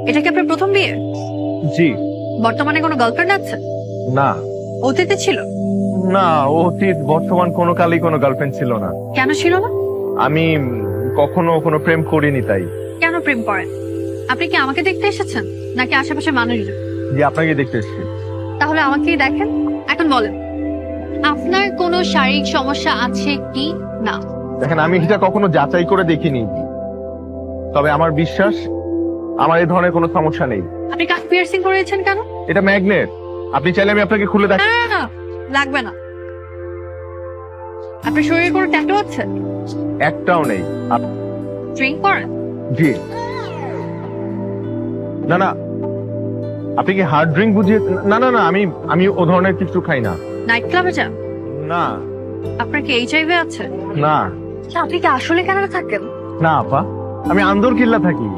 এটা কি আপনার প্রথম বিয়ে? জি। বর্তমানে কোনো গার্লফ্রেন্ড আছে? না অতীতে ছিল? না, অতীত বর্তমান কোনো কালেই কোনো গার্লফ্রেন্ড ছিল না। কেন ছিল না? আমি কখনো কোনো প্রেম করিনি তাই। কেন প্রেম করেন? আপনি কি আমাকে দেখতে এসেছেন নাকি আশেপাশে মানুষজন? জি, আপনাকে দেখতে এসেছি। তাহলে আমাকেই দেখেন। এখন বলেন, আপনার কোনো শারীরিক সমস্যা আছে কি না? দেখেন, আমি এটা কখনো যাচাই করে দেখিনি, তবে আমার বিশ্বাস আমার এই ধরনের কোনো সমস্যা নেই। আপনি কান পিয়ার্সিং করেছেন কেন? এটা ম্যাগনেট, আপনি চাইলে আমি আপনাকে খুলে দেখ। না, না, লাগবে না। আপনার শরীরে কোনো ট্যাটু আছে? একটাও নেই। ড্রিঙ্ক করেন? জি। না না, আপনি কি হার্ড ড্রিঙ্ক বুঝিয়ে? না না না, আমি ও ধরনের কিছু খাই না। নাইট ক্লাবে যান? না আপনার কি এইচআইভি আছে? না আপনি কি আসলে কানাডা থাকেন? না আপা, আমি আন্দরকিল্লা থাকি।